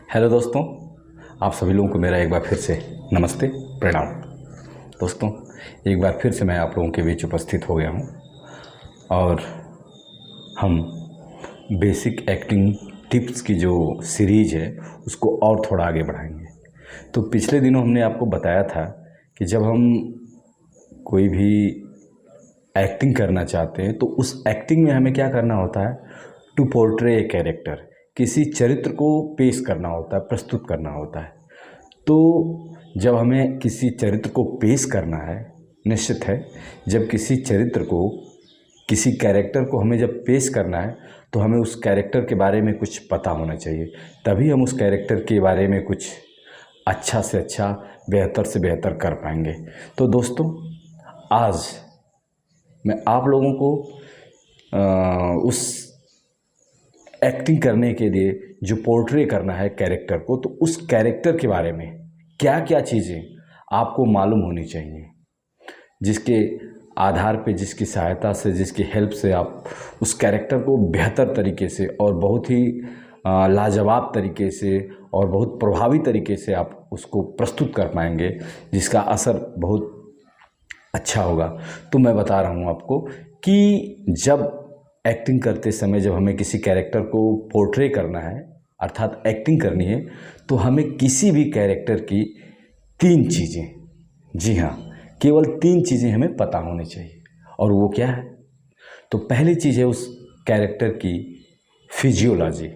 Hello दोस्तों, आप सभी लोगों को मेरा एक बार फिर से नमस्ते, प्रणाम। दोस्तों, एक बार फिर से मैं आप लोगों के बीच उपस्थित हो गया हूँ और हम बेसिक एक्टिंग टिप्स की जो सीरीज़ है उसको और थोड़ा आगे बढ़ाएंगे। तो पिछले दिनों हमने आपको बताया था कि जब हम कोई भी एक्टिंग करना चाहते हैं तो उस एक्टिंग में हमें क्या करना होता है, टू पोर्ट्रे ए कैरेक्टर, किसी चरित्र को पेश करना होता है, प्रस्तुत करना होता है। तो जब हमें किसी चरित्र को पेश करना है, निश्चित है जब किसी चरित्र को, किसी कैरेक्टर को हमें जब पेश करना है तो हमें उस कैरेक्टर के बारे में कुछ पता होना चाहिए, तभी हम उस कैरेक्टर के बारे में कुछ अच्छा से अच्छा, बेहतर से बेहतर कर पाएंगे। तो दोस्तों, आज मैं आप लोगों को उस एक्टिंग करने के लिए जो पोर्ट्रे करना है कैरेक्टर को, तो उस कैरेक्टर के बारे में क्या क्या चीज़ें आपको मालूम होनी चाहिए, जिसके आधार पे, जिसकी सहायता से, जिसकी हेल्प से आप उस कैरेक्टर को बेहतर तरीके से और बहुत ही लाजवाब तरीके से और बहुत प्रभावी तरीके से आप उसको प्रस्तुत कर पाएंगे, जिसका असर बहुत अच्छा होगा। तो मैं बता रहा हूँ आपको कि जब एक्टिंग करते समय जब हमें किसी कैरेक्टर को पोर्ट्रे करना है, अर्थात एक्टिंग करनी है, तो हमें किसी भी कैरेक्टर की 3 चीज़ें, जी हाँ, केवल 3 चीज़ें हमें पता होनी चाहिए। और वो क्या है? तो पहली चीज़ है उस कैरेक्टर की फिजियोलॉजी।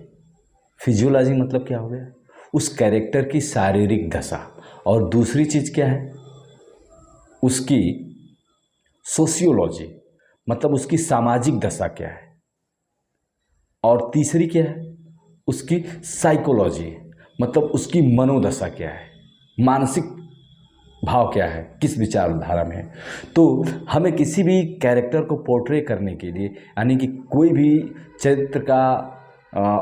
फिजियोलॉजी मतलब क्या हो गया? उस कैरेक्टर की शारीरिक दशा। और दूसरी चीज़ क्या है? उसकी सोशियोलॉजी, मतलब उसकी सामाजिक दशा क्या है। और तीसरी क्या है? उसकी साइकोलॉजी, मतलब उसकी मनोदशा क्या है, मानसिक भाव क्या है, किस विचारधारा में है। तो हमें किसी भी कैरेक्टर को पोर्ट्रे करने के लिए, यानी कि कोई भी चरित्र का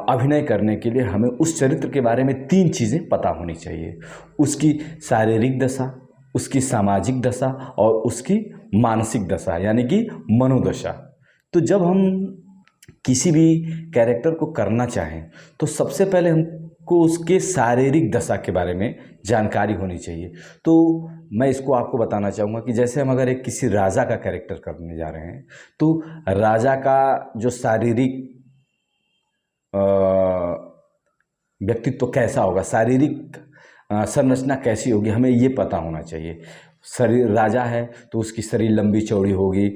अभिनय करने के लिए हमें उस चरित्र के बारे में 3 चीज़ें पता होनी चाहिए। उसकी शारीरिक दशा, उसकी सामाजिक दशा और उसकी मानसिक दशा, यानी कि मनोदशा। तो जब हम किसी भी कैरेक्टर को करना चाहें तो सबसे पहले हमको उसके शारीरिक दशा के बारे में जानकारी होनी चाहिए। तो मैं इसको आपको बताना चाहूँगा कि जैसे हम अगर एक किसी राजा का कैरेक्टर करने जा रहे हैं तो राजा का जो शारीरिक व्यक्तित्व कैसा होगा, शारीरिक संरचना कैसी होगी, हमें ये पता होना चाहिए। शरीर, राजा है तो उसकी शरीर लंबी चौड़ी होगी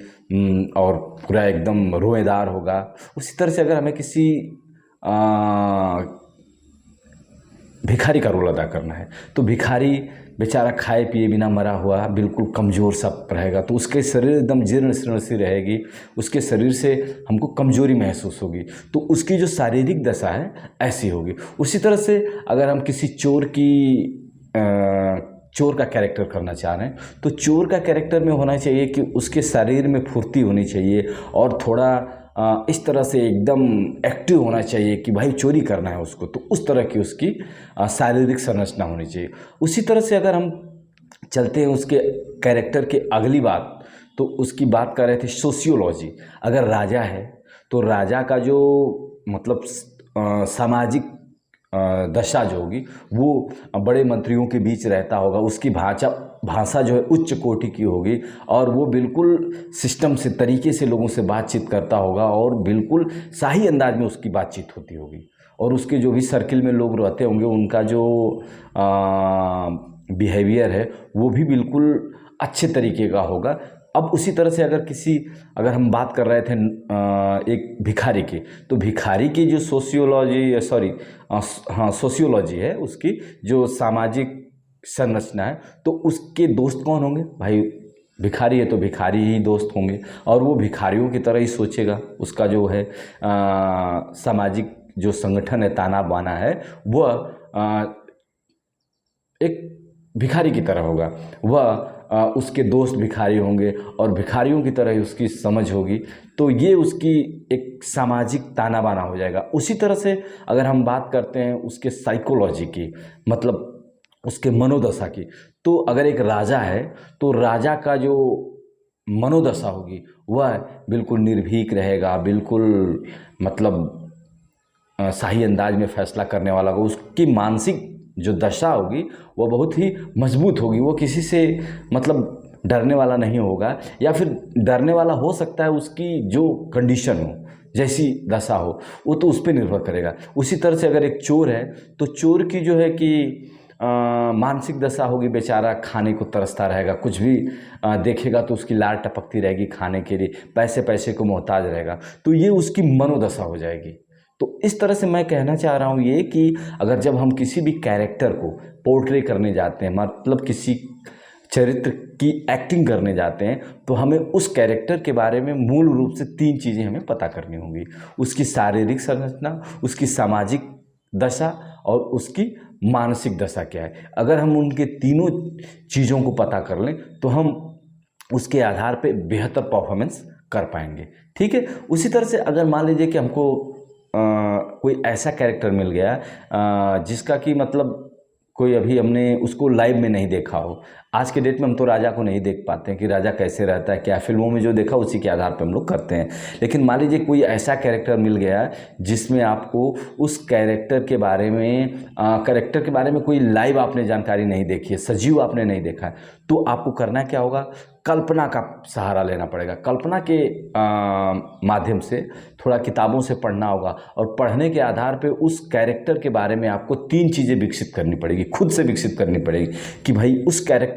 और पूरा एकदम रोएदार होगा। उसी तरह से अगर हमें किसी भिखारी का रोल अदा करना है तो भिखारी बेचारा खाए पिए बिना मरा हुआ बिल्कुल कमज़ोर सा रहेगा, तो उसके शरीर एकदम जीर्ण शीर्ण सी रहेगी, उसके शरीर से हमको कमजोरी महसूस होगी, तो उसकी जो शारीरिक दशा है ऐसी होगी। उसी तरह से अगर हम किसी चोर का कैरेक्टर करना चाह रहे हैं तो चोर का कैरेक्टर में होना चाहिए कि उसके शरीर में फुर्ती होनी चाहिए और थोड़ा इस तरह से एकदम एक्टिव होना चाहिए कि भाई चोरी करना है उसको, तो उस तरह की उसकी शारीरिक संरचना होनी चाहिए। उसी तरह से अगर हम चलते हैं उसके कैरेक्टर की अगली बात, तो उसकी बात कर रहे थे सोशियोलॉजी। अगर राजा है तो राजा का जो मतलब सामाजिक दशा जो होगी वो बड़े मंत्रियों के बीच रहता होगा, उसकी भाषा जो है उच्च कोटि की होगी और वो बिल्कुल सिस्टम से, तरीके से लोगों से बातचीत करता होगा और बिल्कुल शाही अंदाज में उसकी बातचीत होती होगी। और उसके जो भी सर्किल में लोग रहते होंगे उनका जो बिहेवियर है वो भी बिल्कुल अच्छे तरीके का होगा। अब उसी तरह से अगर हम बात कर रहे थे एक भिखारी की, तो भिखारी की जो सोशियोलॉजी है, उसकी जो सामाजिक संरचना है, तो उसके दोस्त कौन होंगे? भाई भिखारी है तो भिखारी ही दोस्त होंगे और वो भिखारियों की तरह ही सोचेगा। उसका जो है सामाजिक जो संगठन है, ताना बाना है, वह एक भिखारी की तरह होगा। वह उसके दोस्त भिखारी होंगे और भिखारियों की तरह ही उसकी समझ होगी। तो ये उसकी एक सामाजिक ताना बाना हो जाएगा। उसी तरह से अगर हम बात करते हैं उसके साइकोलॉजी की, मतलब उसके मनोदशा की, तो अगर एक राजा है तो राजा का जो मनोदशा होगी वह बिल्कुल निर्भीक रहेगा, बिल्कुल मतलब शाही अंदाज में फैसला करने वाला होगा, उसकी मानसिक जो दशा होगी वो बहुत ही मजबूत होगी। वो किसी से मतलब डरने वाला नहीं होगा, या फिर डरने वाला हो सकता है, उसकी जो कंडीशन हो, जैसी दशा हो, वो तो उस पर निर्भर करेगा। उसी तरह से अगर एक चोर है तो चोर की जो है कि मानसिक दशा होगी, बेचारा खाने को तरसता रहेगा, कुछ भी देखेगा तो उसकी लार टपकती रहेगी खाने के लिए, पैसे पैसे को मोहताज रहेगा, तो ये उसकी मनोदशा हो जाएगी। तो इस तरह से मैं कहना चाह रहा हूँ ये कि अगर जब हम किसी भी कैरेक्टर को पोर्ट्रे करने जाते हैं, मतलब किसी चरित्र की एक्टिंग करने जाते हैं, तो हमें उस कैरेक्टर के बारे में मूल रूप से 3 चीज़ें हमें पता करनी होंगी। उसकी शारीरिक संरचना, उसकी सामाजिक दशा और उसकी मानसिक दशा क्या है। अगर हम उनके तीनों चीज़ों को पता कर लें तो हम उसके आधार पे बेहतर परफॉर्मेंस कर पाएंगे। ठीक है। उसी तरह से अगर मान लीजिए कि हमको कोई ऐसा कैरेक्टर मिल गया जिसका कि मतलब कोई अभी हमने उसको लाइव में नहीं देखा हो। आज के डेट में हम तो राजा को नहीं देख पाते हैं कि राजा कैसे रहता है, क्या फिल्मों में जो देखा उसी के आधार पर हम लोग करते हैं। लेकिन मान लीजिए कोई ऐसा कैरेक्टर मिल गया जिसमें आपको उस कैरेक्टर के बारे में कोई लाइव आपने जानकारी नहीं देखी है, सजीव आपने नहीं देखा है, तो आपको करना क्या होगा, कल्पना का सहारा लेना पड़ेगा। कल्पना के माध्यम से थोड़ा किताबों से पढ़ना होगा, और पढ़ने के आधार पे उस कैरेक्टर के बारे में आपको 3 चीज़ें विकसित करनी पड़ेगी, खुद से विकसित करनी पड़ेगी कि भाई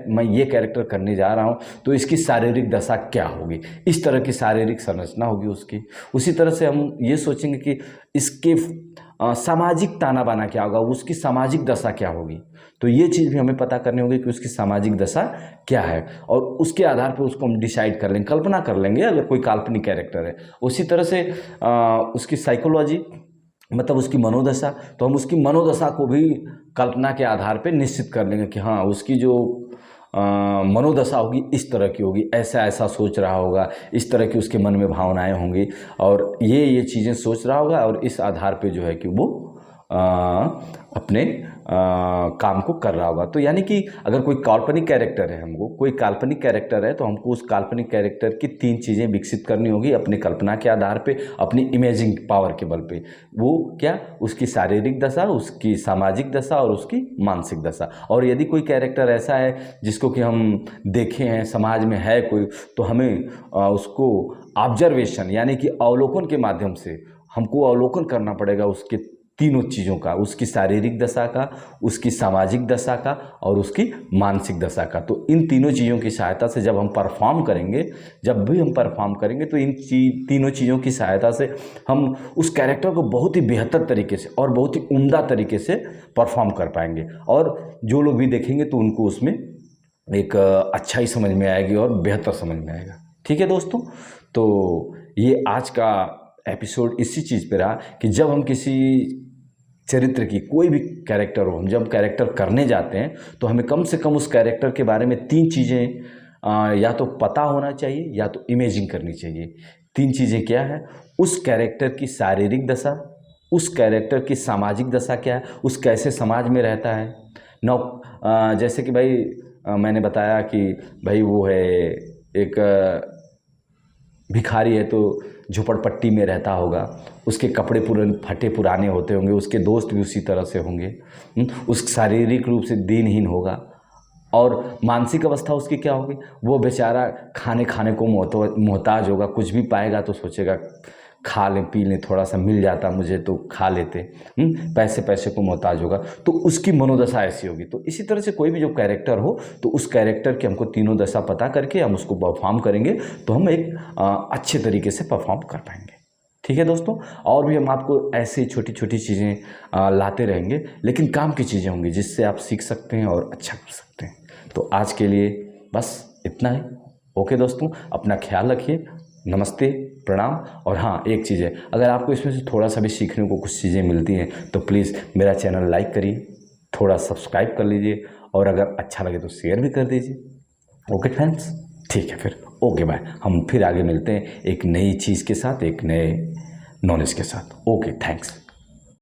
मैं ये कैरेक्टर करने जा रहा हूँ तो इसकी शारीरिक दशा क्या होगी, इस तरह की शारीरिक संरचना होगी उसकी। उसी तरह से हम ये सोचेंगे कि इसके सामाजिक ताना बाना क्या होगा, उसकी सामाजिक दशा क्या होगी। तो ये चीज़ भी हमें पता करनी होगी कि उसकी सामाजिक दशा क्या है, और उसके आधार पर उसको हम डिसाइड कर लेंगे, कल्पना कर लेंगे अगर कोई काल्पनिक कैरेक्टर है। उसी तरह से उसकी साइकोलॉजी, मतलब उसकी मनोदशा, तो हम उसकी मनोदशा को भी कल्पना के आधार पर निश्चित कर लेंगे कि हाँ, उसकी जो मनोदशा होगी इस तरह की होगी, ऐसा ऐसा सोच रहा होगा, इस तरह की उसके मन में भावनाएं होंगी, और ये चीज़ें सोच रहा होगा, और इस आधार पे जो है कि वो अपने काम को कर रहा होगा। तो यानी कि अगर कोई काल्पनिक कैरेक्टर है, तो हमको उस काल्पनिक कैरेक्टर की 3 चीज़ें विकसित करनी होगी अपनी कल्पना के आधार पे, अपनी इमेजिंग पावर के बल पे। वो क्या, उसकी शारीरिक दशा, उसकी सामाजिक दशा और उसकी मानसिक दशा। और यदि कोई कैरेक्टर ऐसा है जिसको कि हम देखे हैं, समाज में है कोई, तो हमें उसको ऑब्जर्वेशन यानी कि अवलोकन के माध्यम से हमको अवलोकन करना पड़ेगा उसके तीनों चीज़ों का, उसकी शारीरिक दशा का, उसकी सामाजिक दशा का और उसकी मानसिक दशा का। तो इन तीनों चीज़ों की सहायता से जब भी हम परफॉर्म करेंगे तो इन तीनों चीज़ों की सहायता से हम उस कैरेक्टर को बहुत ही बेहतर तरीके से और बहुत ही उम्दा तरीके से परफॉर्म कर पाएंगे, और जो लोग भी देखेंगे तो उनको उसमें एक अच्छाई समझ में आएगी और बेहतर समझ में आएगा। ठीक है दोस्तों, तो ये आज का एपिसोड इसी चीज़ पे रहा कि जब हम किसी चरित्र की कोई भी कैरेक्टर हो, हम जब कैरेक्टर करने जाते हैं तो हमें कम से कम उस कैरेक्टर के बारे में 3 चीज़ें या तो पता होना चाहिए या तो इमेजिंग करनी चाहिए। 3 चीज़ें क्या है, उस कैरेक्टर की शारीरिक दशा, उस कैरेक्टर की सामाजिक दशा क्या है, उस कैसे समाज में रहता है। जैसे कि भाई मैंने बताया कि भाई वो है एक भिखारी है तो झोपड़पट्टी में रहता होगा, उसके कपड़े फटे पुराने होते होंगे, उसके दोस्त भी उसी तरह से होंगे, उस शारीरिक रूप से दीनहीन होगा, और मानसिक अवस्था उसकी क्या होगी, वो बेचारा खाने को मोहताज होगा, कुछ भी पाएगा तो सोचेगा खा लें पी लें, थोड़ा सा मिल जाता मुझे तो खा लेते, पैसे को मोहताज होगा, तो उसकी मनोदशा ऐसी होगी। तो इसी तरह से कोई भी जो कैरेक्टर हो तो उस कैरेक्टर की हमको तीनों दशा पता करके हम उसको परफॉर्म करेंगे तो हम एक अच्छे तरीके से परफॉर्म कर पाएंगे। ठीक है दोस्तों, और भी हम आपको ऐसे छोटी छोटी चीज़ें लाते रहेंगे, लेकिन काम की चीज़ें होंगी जिससे आप सीख सकते हैं और अच्छा कर सकते हैं। तो आज के लिए बस इतना ही। ओके दोस्तों, अपना ख्याल रखिए। नमस्ते, प्रणाम। और हाँ, एक चीज़ है, अगर आपको इसमें से थोड़ा सा भी सीखने को कुछ चीज़ें मिलती हैं तो प्लीज़ मेरा चैनल लाइक करिए, थोड़ा सब्सक्राइब कर लीजिए, और अगर अच्छा लगे तो शेयर भी कर दीजिए। ओके फ्रेंड्स, ठीक है फिर, ओके बाय। हम फिर आगे मिलते हैं एक नई चीज़ के साथ, एक नए नॉलेज के साथ। Okay, thanks.